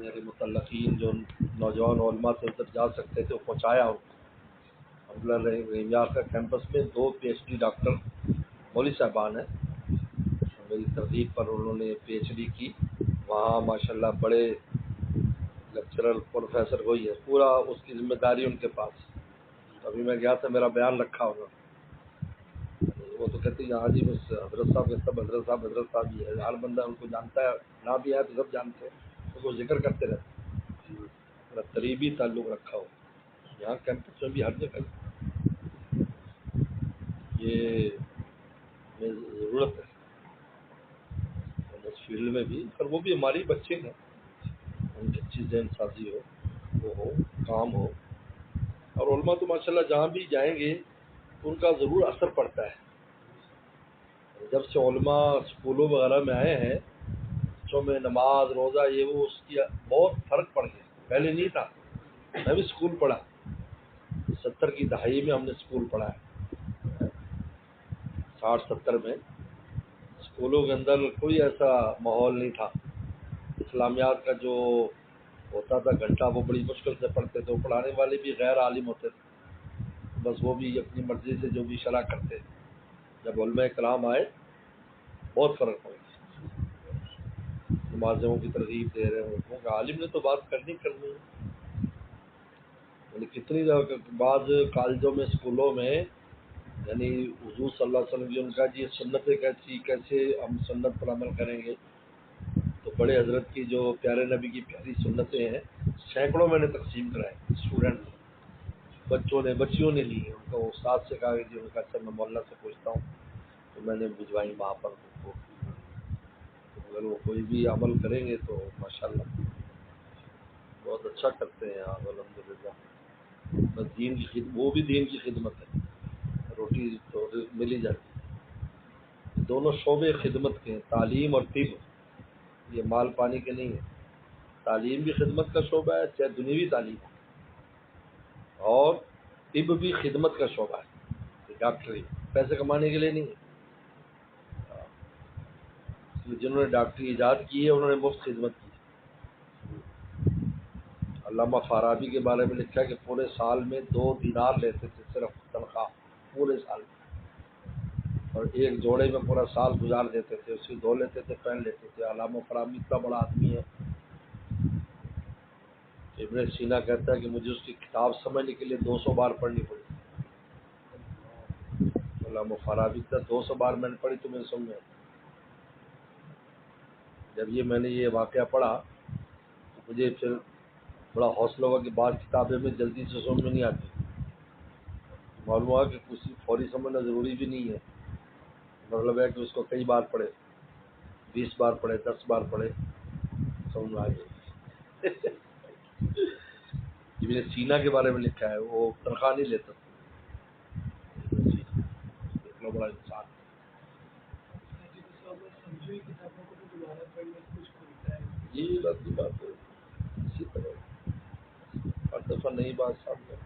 میرے متعلقین جو نوجوان علماء سے ادھر جا سکتے تھے وہ پہنچایا ہوں. الحمدللہ رحیمیار کا کیمپس میں 2 PhD ڈاکٹر مولوی صاحبان ہیں. میری ترغیب پر انہوں نے PhD کی. وہاں ماشاءاللہ بڑے لیکچرر پروفیسر وہی ہے, پورا اس کی ذمہ داری ان کے پاس. ابھی میں گیا تھا, میرا بیان رکھا ہوگا. وہ تو کہتے ہیں یہاں جی بس حضرت صاحب کے سب حضرت صاحب ہی ہے. ہر بندہ ان کو جانتا ہے, نہ بھی آئے تو سب جانتے ہیں, تو وہ ذکر کرتے رہتے ہیں. میرا قریبی تعلق رکھا ہو یہاں کیمپس میں بھی ہر جگہ. یہ ضرورت ہے اس فیلڈ میں بھی, پر وہ بھی ہماری بچے ہیں, ان کی اچھی ذہن سازی ہو, وہ ہو, کام ہو. اور علماء تو ماشاءاللہ جہاں بھی جائیں گے ان کا ضرور اثر پڑتا ہے. جب سے علماء اسکولوں وغیرہ میں آئے ہیں, بچوں میں نماز روزہ یہ وہ, اس کی بہت فرق پڑ گیا. پہلے نہیں تھا. میں بھی اسکول پڑھا, 70 کی دہائی میں ہم نے اسکول پڑھا ہے. 60-70 میں اسکولوں کے اندر کوئی ایسا ماحول نہیں تھا. اسلامیات کا جو ہوتا تھا گھنٹہ وہ بڑی مشکل سے پڑھتے تھے. پڑھانے والے بھی غیر عالم ہوتے تھے, بس وہ بھی اپنی مرضی سے جو بھی شرح کرتے. جب علماء کرام آئے بہت فرق پڑ گیا. نمازوں کی ترغیب دے رہے ہوں, کیونکہ عالم نے تو بات کرنی ہے. یعنی کتنی بعض کالجوں میں اسکولوں میں یعنی حضور صلی اللہ علیہ وسلم کی ان کا جی سنتیں کیسے ہم سنت پر عمل کریں گے, تو بڑے حضرت کی جو پیارے نبی کی پیاری سنتیں ہیں سینکڑوں میں نے تقسیم کرائے. اسٹوڈنٹ بچوں نے بچیوں نے لی. ان کو استاد سے کہا کہ جی ان کا اچھا میں مولانا سے پوچھتا ہوں, تو میں نے بھجوائی وہاں پر. اگر وہ کوئی بھی عمل کریں گے تو ماشاءاللہ بہت اچھا کرتے ہیں آپ الحمدللہ. بس دین کی وہ بھی دین کی خدمت ہے, روٹی تو مل ہی جاتی ہے. دونوں شعبے خدمت کے ہیں, تعلیم اور طب. یہ مال پانی کے نہیں ہیں. تعلیم بھی خدمت کا شعبہ ہے, چاہے دنیوی تعلیم ہو, اور طب بھی خدمت کا شعبہ ہے. ڈاکٹری پیسے کمانے کے لیے نہیں ہے. جنہوں نے ڈاکٹری ایجاد کی ہے انہوں نے مفت خدمت کی. علامہ فارابی کے بارے میں لکھا ہے کہ پورے سال میں 2 دینار لیتے تھے صرف تنخواہ, پورے سال میں, اور ایک جوڑے میں پورا سال گزار دیتے تھے. اس کی دھو لیتے تھے, پہن لیتے تھے. علامہ فارابی اتنا بڑا آدمی ہے. ابن سینا کہتا ہے کہ مجھے اس کی کتاب سمجھنے کے لیے 200 بار پڑھنی پڑی. علامہ فارابی کا 200 بار میں نے پڑھی تو میں سمجھ میں. جب میں نے یہ واقعہ پڑھا تو مجھے پھر بڑا حوصلہ ہوا کہ بعض کتابیں میں جلدی سے سمجھ میں نہیں آتی. معلوم ہوا کہ کچھ فوری سمجھنا ضروری بھی نہیں ہے. مطلب ہے کہ اس کو کئی بار پڑھے, 20 بار پڑھے, 10 بار پڑھے, سمجھ میں آ گئی. ابن سینا کے بارے میں لکھا ہے, وہ تنخواہ نہیں لیتا تھا. اتنا بڑا انسان. یہ بات ہے. اسی طرح ہر دفعہ نئی بات سامنے